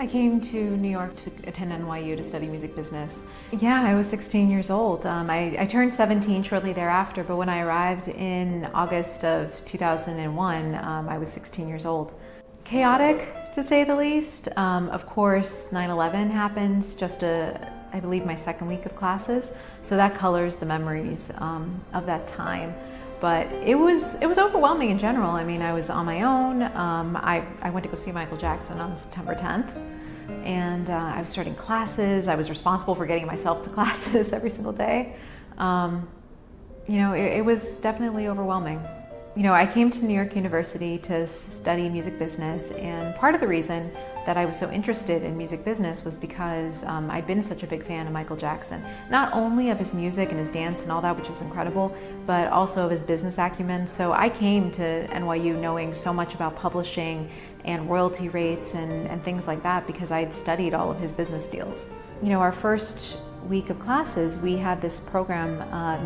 I came to New York to attend NYU to study music business. Yeah, I was 16 years old. I turned 17 shortly thereafter, but when I arrived in August of 2001, I was 16 years old. Chaotic, to say the least. Of course, 9/11 happened just I believe my second week of classes, so that colors the memories of that time. But it was overwhelming in general. I mean, I was on my own. I went to go see Michael Jackson on September 10th, and I was starting classes. I was responsible for getting myself to classes every single day. You know, it was definitely overwhelming. You know, I came to New York University to study music business, and part of the reason that I was so interested in music business was because I'd been such a big fan of Michael Jackson. Not only of his music and his dance and all that, which was incredible, but also of his business acumen. So I came to NYU knowing so much about publishing and royalty rates and things like that because I'd studied all of his business deals. You know, our first week of classes, we had this program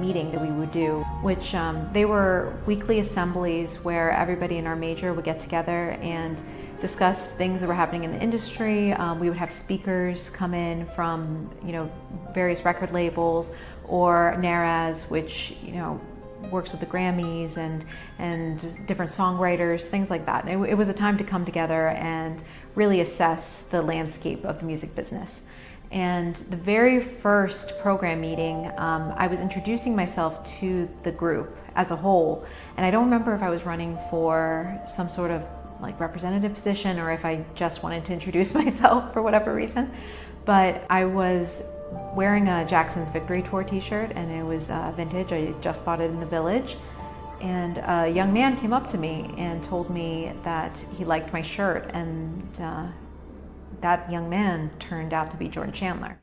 meeting that we would do, which they were weekly assemblies where everybody in our major would get together and discuss things that were happening in the industry. We would have speakers come in from, you know, various record labels, or NARAS, which, you know, works with the Grammys and different songwriters, things like that. And it was a time to come together and really assess the landscape of the music business. And the very first program meeting, I was introducing myself to the group as a whole. And I don't remember if I was running for some sort of like representative position or if I just wanted to introduce myself for whatever reason. But I was wearing a Jackson's Victory Tour t-shirt, and it was vintage. I just bought it in the Village. And a young man came up to me and told me that he liked my shirt, and that young man turned out to be Jordan Chandler.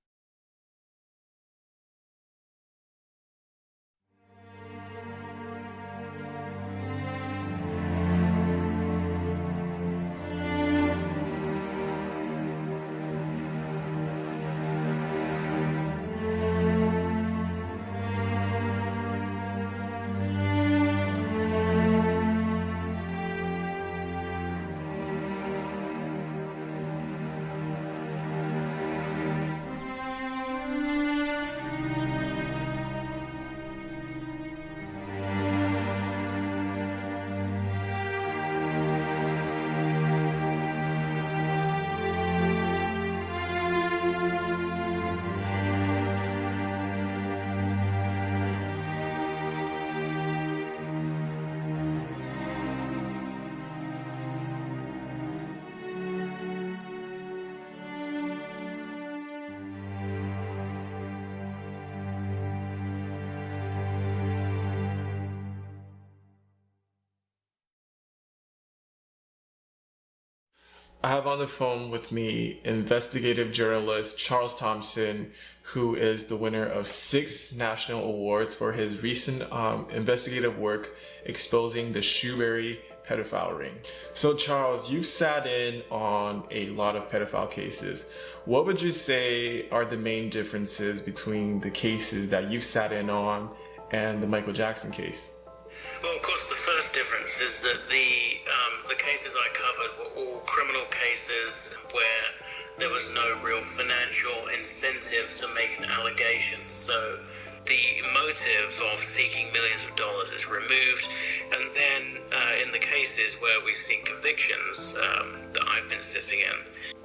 I have on the phone with me investigative journalist Charles Thompson, who is the winner of 6 national awards for his recent investigative work exposing the Shoebury pedophile ring. So Charles, you've sat in on a lot of pedophile cases. What would you say are the main differences between the cases that you've sat in on and the Michael Jackson case? Well, of course, the first difference is that the cases I covered were all criminal cases where there was no real financial incentive to make an allegation. So the motive of seeking millions of dollars is removed. And then in the cases where we've seen convictions that I've been sitting in,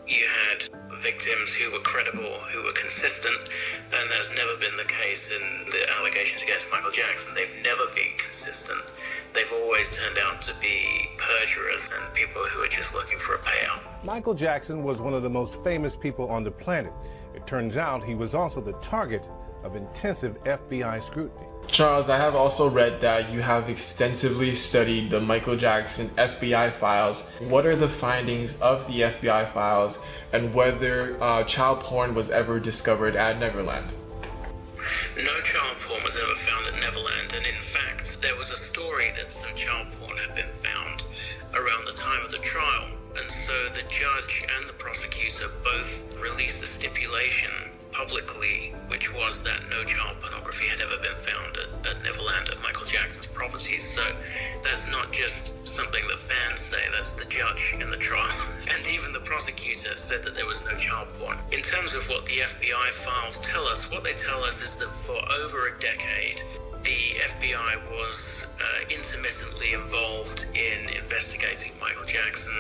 you had victims who were credible, who were consistent, and that's never been the case in the allegations against Michael Jackson. They've never been consistent. They've always turned out to be perjurers and people who are just looking for a payout. Michael Jackson was one of the most famous people on the planet. It turns out he was also the target of intensive FBI scrutiny. Charles, I have also read that you have extensively studied the Michael Jackson FBI files. What are the findings of the FBI files, and whether child porn was ever discovered at Neverland? No child porn was ever found at Neverland, and in fact, there was a story that some child porn had been found around the time of the trial. And so the judge and the prosecutor both released a stipulation publicly, which was that no child pornography had ever been found at Neverland, at Michael Jackson's properties. So that's not just something that fans say, that's the judge in the trial. And even the prosecutor said that there was no child porn. In terms of what the FBI files tell us, what they tell us is that for over a decade, the FBI was intermittently involved in investigating Michael Jackson.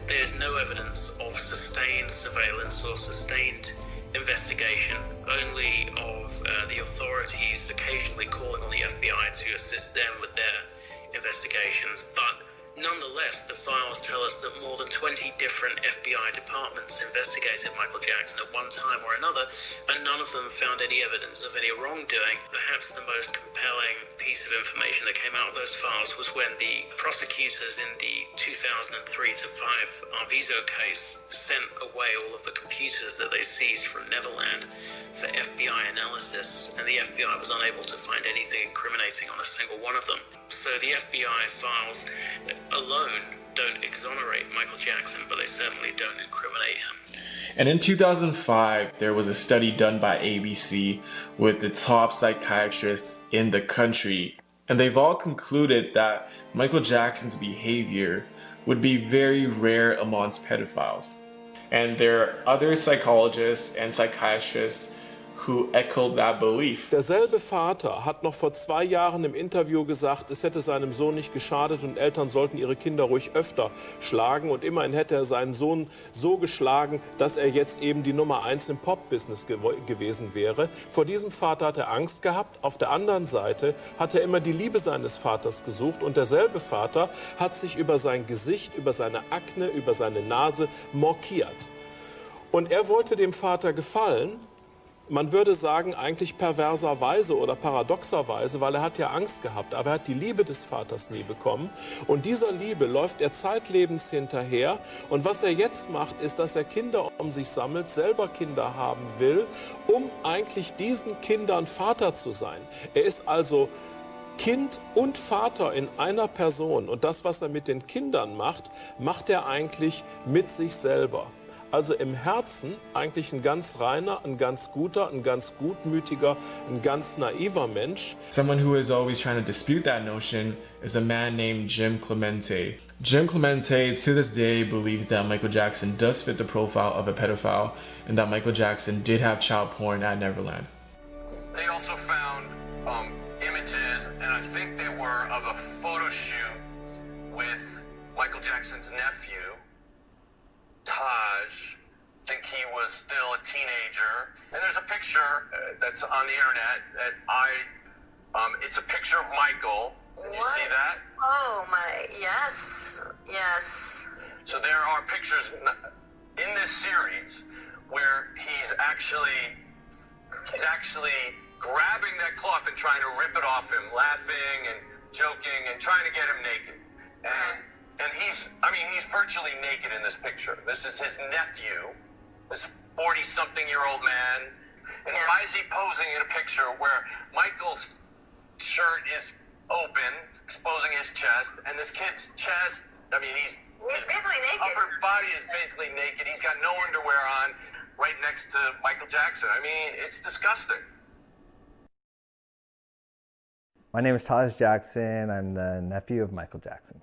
There's no evidence of sustained surveillance or sustained investigation, only of the authorities occasionally calling on the FBI to assist them with their investigations. But nonetheless, the files tell us that more than 20 different FBI departments investigated Michael Jackson at one time or another, and none of them found any evidence of any wrongdoing. Perhaps the most compelling piece of information that came out of those files was when the prosecutors in the 2003-5 Arvizo case sent away all of the computers that they seized from Neverland for FBI analysis, and the FBI was unable to find anything incriminating on a single one of them. So the FBI files alone don't exonerate Michael Jackson, but they certainly don't incriminate him. And in 2005, there was a study done by ABC with the top psychiatrists in the country, and they've all concluded that Michael Jackson's behavior would be very rare amongst pedophiles. And there are other psychologists and psychiatrists who echoed that belief. Derselbe Vater hat noch vor 2 Jahren im Interview gesagt, es hätte seinem Sohn nicht geschadet und Eltern sollten ihre Kinder ruhig öfter schlagen. Und immerhin hätte er seinen Sohn so geschlagen, dass er jetzt eben die Nummer 1 im Pop-Business gewesen wäre. Vor diesem Vater hat er Angst gehabt. Auf der anderen Seite hat er immer die Liebe seines Vaters gesucht. Und derselbe Vater hat sich über sein Gesicht, über seine Akne, über seine Nase mokiert. Und er wollte dem Vater gefallen. Man würde sagen, eigentlich perverserweise oder paradoxerweise, weil er hat ja Angst gehabt, aber er hat die Liebe des Vaters nie bekommen. Und dieser Liebe läuft er zeitlebens hinterher. Und was er jetzt macht, ist, dass er Kinder um sich sammelt, selber Kinder haben will, um eigentlich diesen Kindern Vater zu sein. Er ist also Kind und Vater in einer Person. Und das, was er mit den Kindern macht, macht er eigentlich mit sich selber. Also im Herzen eigentlich ein ganz reiner, ein ganz guter, ein ganz gutmütiger, ein ganz naiver Mensch. Someone who is always trying to dispute that notion is a man named Jim Clemente. Jim Clemente, to this day, believes that Michael Jackson does fit the profile of a pedophile and that Michael Jackson did have child porn at Neverland. They also found images, and I think they were of a photo shoot with Michael Jackson's nephew, Taj. I think he was still a teenager. And there's a picture that's on the internet that it's a picture of Michael. Can you see that? Oh my, yes, yes. So there are pictures in this series where he's actually grabbing that cloth and trying to rip it off him, laughing and joking and trying to get him naked. And he's virtually naked in this picture. This is his nephew, this 40-something-year-old man. And why is he posing in a picture where Michael's shirt is open, exposing his chest, and this kid's chest, he's basically naked. Upper body is basically naked. He's got no underwear on right next to Michael Jackson. It's disgusting. My name is Taj Jackson. I'm the nephew of Michael Jackson.